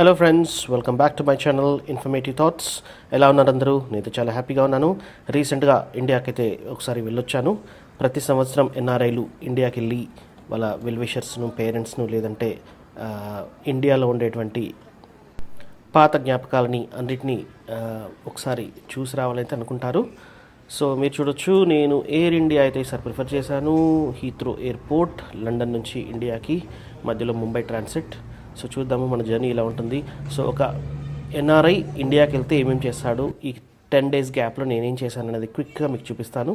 Hello friends, welcome back to my channel informative thoughts. ఎలా ఉన్నారు అందరూ? నేనైతే చాలా హ్యాపీగా ఉన్నాను. రీసెంట్గా ఇండియాకి అయితే ఒకసారి వెళ్ళొచ్చాను. ప్రతి సంవత్సరం ఎన్ఆర్ఐలు ఇండియాకి వెళ్ళి వాళ్ళ వెల్విషర్స్ను, పేరెంట్స్ను, లేదంటే ఇండియాలో ఉండేటువంటి పాత జ్ఞాపకాలని అన్నిటినీ ఒకసారి చూసి రావాలైతే అనుకుంటారు. సో మీరు చూడొచ్చు, నేను ఎయిర్ ఇండియా అయితే ఈసారి ప్రిఫర్ చేశాను. హీత్రో ఎయిర్పోర్ట్, లండన్ నుంచి ఇండియాకి, మధ్యలో ముంబై ట్రాన్సిట్. సో చూద్దాము మన జర్నీ ఇలా ఉంటుంది. సో ఒక ఎన్ఆర్ఐ ఇండియాకి వెళ్తే ఏమేమి చేస్తాడు, ఈ 10 days గ్యాప్లో నేనేం చేశాను అనేది క్విక్గా మీకు చూపిస్తాను.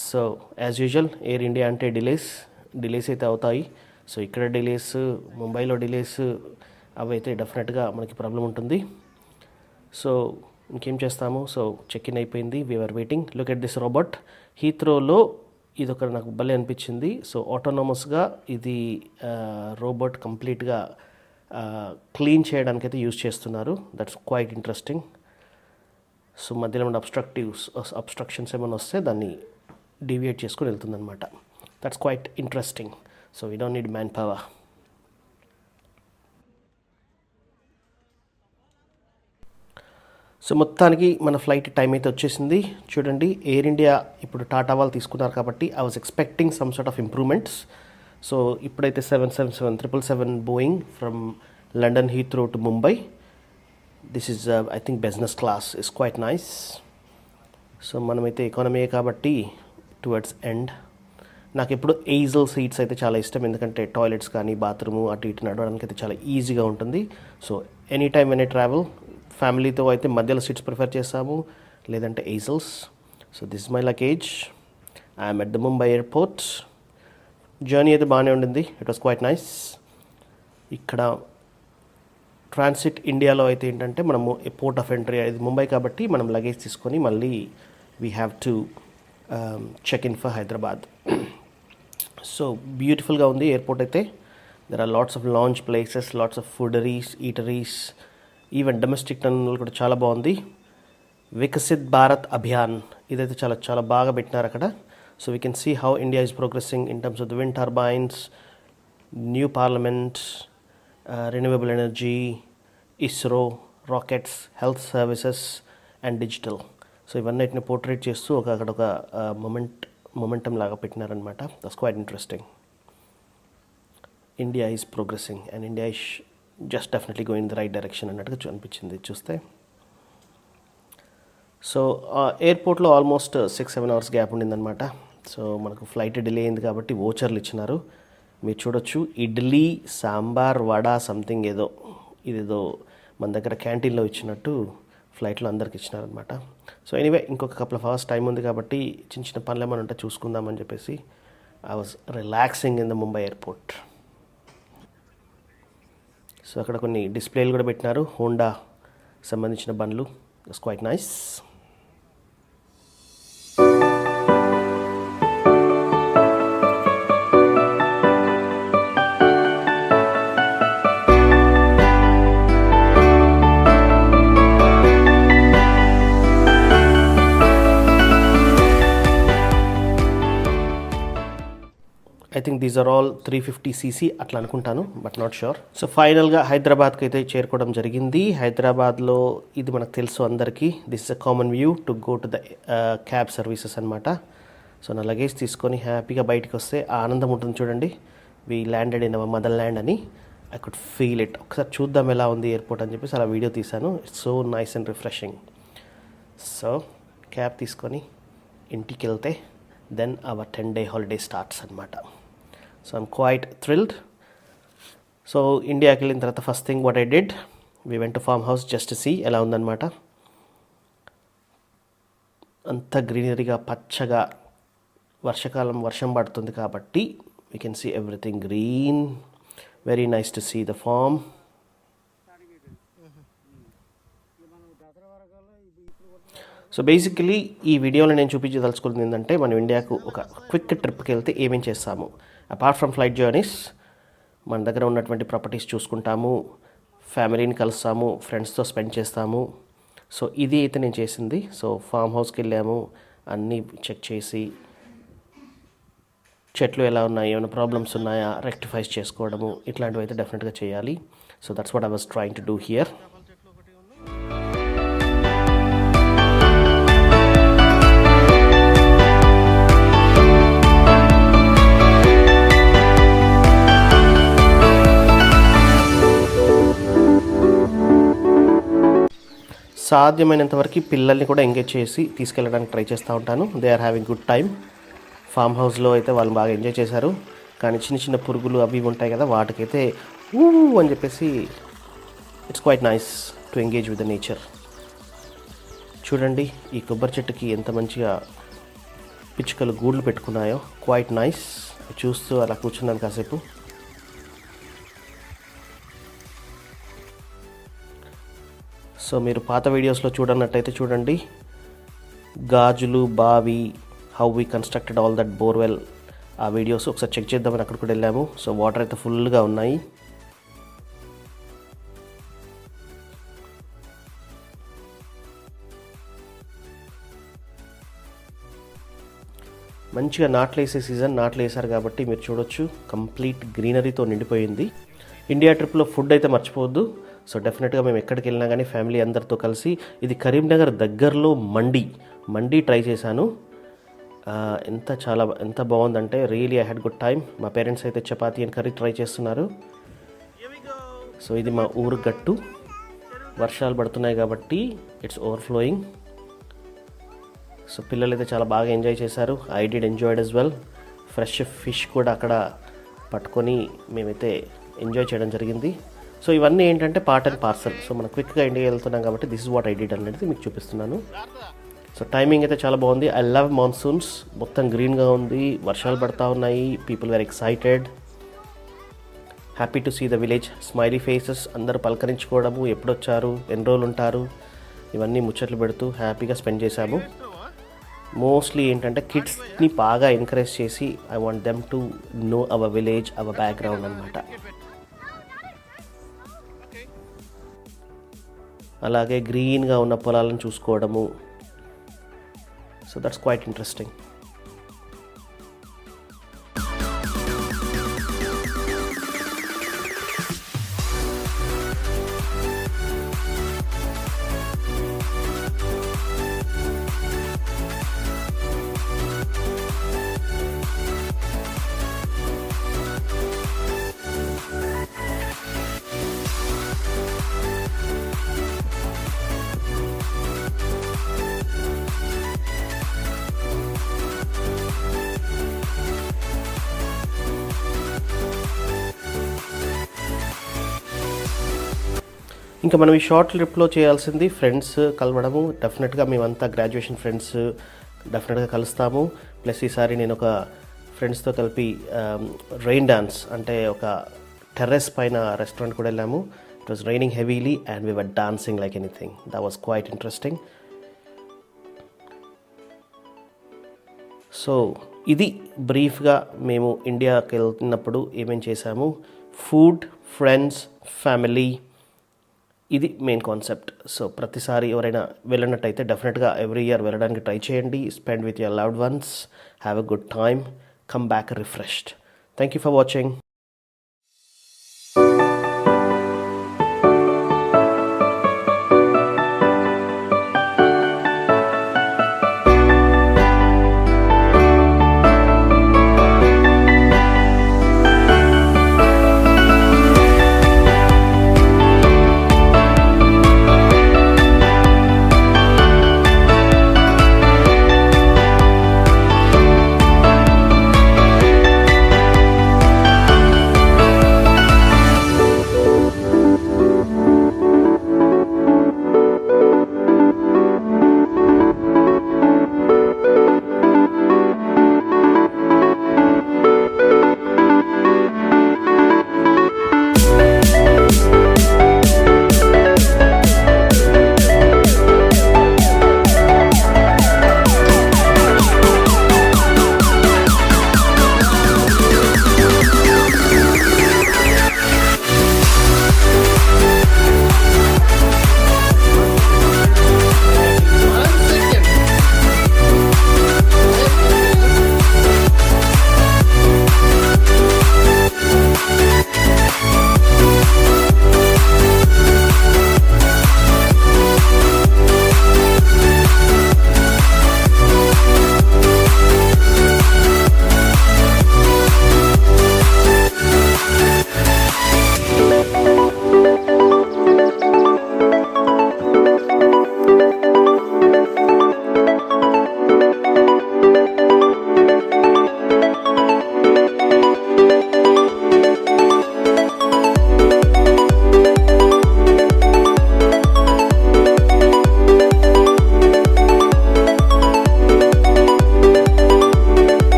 So as usual air India అంటే డిలేస్ అయితే అవుతాయి. సో ఇక్కడ డిలేస్, ముంబైలో డిలేస్, అవి అయితే డెఫినెట్గా మనకి ప్రాబ్లం ఉంటుంది. సో ఇంకేం చేస్తాము. సో చెక్ ఇన్ అయిపోయింది, we're waiting. Look at this robot. హీత్రోలో ఇది ఒక నాకు భలే అనిపించింది. సో ఆటోనమస్గా ఇది రోబోట్ కంప్లీట్గా క్లీన్ చేయడానికైతే యూజ్ చేస్తున్నారు. That's quite interesting. సో మధ్యలో ఉన్న అబ్స్ట్రక్షన్స్ ఏమైనా వస్తే దాన్ని డీవియేట్ చేసుకొని వెళ్తుందన్నమాట. That's quite interesting. So we don't need manpower. So మొత్తానికి మన ఫ్లైట్ టైం అయితే వచ్చేసింది. చూడండి, ఎయిర్ ఇండియా ఇప్పుడు టాటా వాళ్ళు తీసుకున్నారు కాబట్టి I was expecting some sort of improvements. So ఇప్పుడైతే 777 Boeing from London Heathrow to Mumbai. This is I think business class is quite nice. So మనమైతే ఎకానమీ కాబట్టి టువర్డ్స్ ఎండ్. నాకు ఎప్పుడు ఎయిజల్ సీట్స్ అయితే చాలా ఇష్టం, ఎందుకంటే టాయిలెట్స్ కానీ బాత్రూము అటు ఇటు నడవడానికి అయితే చాలా ఈజీగా ఉంటుంది. So any time any travel ఫ్యామిలీతో అయితే మధ్యలో సీట్స్ ప్రిఫర్ చేస్తాము, లేదంటే aisles. So this my luggage. I'm at the Mumbai airport. Journey అయితే బాగానే ఉండింది. It was quite nice. ఇక్కడ ట్రాన్సిట్ ఇండియాలో అయితే ఏంటంటే మనము పోర్ట్ ఆఫ్ ఎంట్రీ ఇది ముంబై కాబట్టి మనం లగేజ్ తీసుకొని మళ్ళీ we have to check in for Hyderabad. So బ్యూటిఫుల్గా ఉంది ఎయిర్పోర్ట్ అయితే. There are lots of lounge places, lots of fooderies, eateries, even domestic terminal కూడా చాలా బాగుంది. వికసిత్ భారత్ అభియాన్ ఇదైతే చాలా చాలా బాగా పెట్టినారు అక్కడ. So we can see how India is progressing in terms of the wind turbines, new parliament, renewable energy, ISRO, rockets, health services and digital. So ఇవన్నిటిని పోర్ట్రేట్ చేస్తూ అక్కడ ఒక మొమెంటం లాగా పెట్టినారనమాట. That's quite interesting. India is progressing and India is just definitely going the right direction అన్నట్టుగా అనిపించింది చూస్తే. So ఎయిర్పోర్ట్లో ఆల్మోస్ట్ 6-7 hours గ్యాప్ ఉండిందనమాట. సో మనకు ఫ్లైట్ డిలే అయింది కాబట్టి వోచర్లు ఇచ్చినారు. మీరు చూడొచ్చు, ఇడ్లీ, సాంబార్, వడ, సంథింగ్ ఇదేదో మన దగ్గర క్యాంటీన్లో ఇచ్చినట్టు ఫ్లైట్లో అందరికి ఇచ్చినారనమాట. సో ఎనీవే, ఇంకొక couple of hours టైం ఉంది కాబట్టి చిన్న చిన్న పనులు ఏమైనా ఉంటే చూసుకుందామని చెప్పేసి I was relaxing in the Mumbai airport. So అక్కడ కొన్ని డిస్ప్లేలు కూడా పెట్టినారు, హోండా సంబంధించిన బండ్లు. It's quite nice. I think these are all 350cc అట్లా అనుకుంటాను, బట్ నాట్ షూర్. సో ఫైనల్గా హైదరాబాద్కి అయితే చేరుకోవడం జరిగింది. హైదరాబాద్లో ఇది మనకు తెలుసు అందరికీ, this is a common view to go to the cab services అనమాట. సో నా లగేజ్ తీసుకొని హ్యాపీగా బయటికి వస్తే ఆనందం ఉంటుంది. చూడండి, we landed in our mother land అని ఐ కుడ్ ఫీల్ ఇట్. ఒకసారి చూద్దాం ఎలా ఉంది ఎయిర్పోర్ట్ అని చెప్పేసి అలా వీడియో తీశాను. It's so nice and refreshing. So cab తీసుకొని ఇంటికి వెళ్తే then our 10-day holiday starts అనమాట. So I'm quite thrilled. So ఇండియాకి వెళ్ళిన తర్వాత first thing what I did, we went to farm house just to see ఎలా ఉందన్నమాట. అంత గ్రీనరీగా, పచ్చగా, వర్షాకాలం వర్షం పడుతుంది కాబట్టి we can see everything green. Very nice to see the farm. So basically ఈ వీడియోలో నేను చూపించదలుచుకుంది ఏంటంటే, మనం ఇండియాకు ఒక క్విక్ ట్రిప్కి వెళ్తే ఏమేం చేస్తాము. అపార్ట్ ఫ్రమ్ ఫ్లైట్ జర్నీస్, మన దగ్గర ఉన్నటువంటి ప్రాపర్టీస్ చూసుకుంటాము, ఫ్యామిలీని కలుస్తాము, ఫ్రెండ్స్తో స్పెండ్ చేస్తాము. సో ఇది అయితే నేను చేసింది. సో ఫామ్ హౌస్కి వెళ్ళాము, అన్నీ చెక్ చేసి చెట్లు ఎలా ఉన్నాయి, ఏమైనా ప్రాబ్లమ్స్ ఉన్నాయా రెక్టిఫైస్ చేసుకోవడము, ఇట్లాంటివి అయితే డెఫినెట్గా చేయాలి. So that's what I was trying to do here. సాధ్యమైనంత వరకు పిల్లల్ని కూడా ఎంగేజ్ చేసి తీసుకెళ్ళడానికి ట్రై చేస్తూ ఉంటాను. They are having good time. Farm హౌస్లో అయితే వాళ్ళు బాగా ఎంజాయ్ చేశారు. కానీ చిన్న చిన్న పురుగులు అవి ఉంటాయి కదా, వాటికైతే ఊ అని చెప్పేసి it's quite nice to engage with the nature. చూడండి ఈ కొబ్బరి చెట్టుకి ఎంత మంచిగా పిచ్చుకలు గూళ్ళు పెట్టుకున్నాయో. Quite nice. చూస్తూ అలా కూర్చున్నాను కాసేపు. సో మీరు పాత వీడియోస్లో చూడనట్టయితే చూడండి, గాజులు బావి, how we constructed all that borewell, ఆ వీడియోస్ ఒకసారి చెక్ చేద్దామని అక్కడ కూడా వెళ్ళాము. సో వాటర్ అయితే ఫుల్గా ఉన్నాయి. మంచిగా నాట్లు వేసే సీజన్, నాట్లు వేసారు కాబట్టి మీరు చూడొచ్చు కంప్లీట్ గ్రీనరీతో నిండిపోయింది. ఇండియా ట్రిప్లో ఫుడ్ అయితే మర్చిపోవద్దు. సో డెఫినెట్గా మేము ఎక్కడికి వెళ్ళినా కానీ ఫ్యామిలీ అందరితో కలిసి, ఇది కరీంనగర్ దగ్గరలో మండి ట్రై చేశాను. ఎంత బాగుందంటే really I had good time. మా పేరెంట్స్ అయితే చపాతీ అండ్ కర్రీ ట్రై చేస్తున్నారు. సో ఇది మా ఊరు గట్టు. వర్షాలు పడుతున్నాయి కాబట్టి ఇట్స్ ఓవర్ఫ్లోయింగ్. సో పిల్లలు అయితే చాలా బాగా ఎంజాయ్ చేశారు. I did enjoyed as well. Fresh fish కూడా అక్కడ పట్టుకొని మేమైతే ఎంజాయ్ చేయడం జరిగింది. సో ఇవన్నీ ఏంటంటే పార్ట్ అండ్ పార్సల్. సో మనం క్విక్గా ఇండియా వెళ్తున్నాం కాబట్టి this is what I did అనేది మీకు చూపిస్తున్నాను. సో టైమింగ్ అయితే చాలా బాగుంది. I love monsoons. మొత్తం గ్రీన్గా ఉంది, వర్షాలు పడతా ఉన్నాయి. People were excited, happy to see the village. Smiley faces, అందరూ పలకరించుకోవడము, ఎప్పుడొచ్చారు, ఎన్ని రోజులు ఉంటారు, ఇవన్నీ ముచ్చట్లు పెడుతూ హ్యాపీగా స్పెండ్ చేశాము. మోస్ట్లీ ఏంటంటే కిడ్స్ని బాగా ఎంకరేజ్ చేసి I want them to know our village, our background అనమాట. అలాగే గ్రీన్గా ఉన్న పొలాలను చూసుకోవడము. So that's quite interesting. ఇంకా మనం ఈ షార్ట్ ట్రిప్లో చేయాల్సింది ఫ్రెండ్స్ కలవడము. డెఫినెట్గా మేమంతా గ్రాడ్యుయేషన్ ఫ్రెండ్స్ డెఫినెట్గా కలుస్తాము. ప్లస్ ఈసారి నేను ఒక ఫ్రెండ్స్తో కలిపి రెయిన్ డాన్స్ అంటే ఒక టెర్రస్ పైన రెస్టారెంట్ కూడా వెళ్ళాము. It was raining heavily and we were dancing like anything. That was quite interesting. So ఇది బ్రీఫ్గా మేము ఇండియాకి వెళ్తున్నప్పుడు ఏమేం చేశాము. ఫుడ్, ఫ్రెండ్స్, ఫ్యామిలీ, ఇది మెయిన్ కాన్సెప్ట్. సో ప్రతిసారి ఎవరైనా వెళ్ళినట్టయితే డెఫినెట్గా ఎవ్రీ ఇయర్ వెళ్ళడానికి ట్రై చేయండి. Spend with your loved ones, have a good time, come back refreshed. Thank you for watching.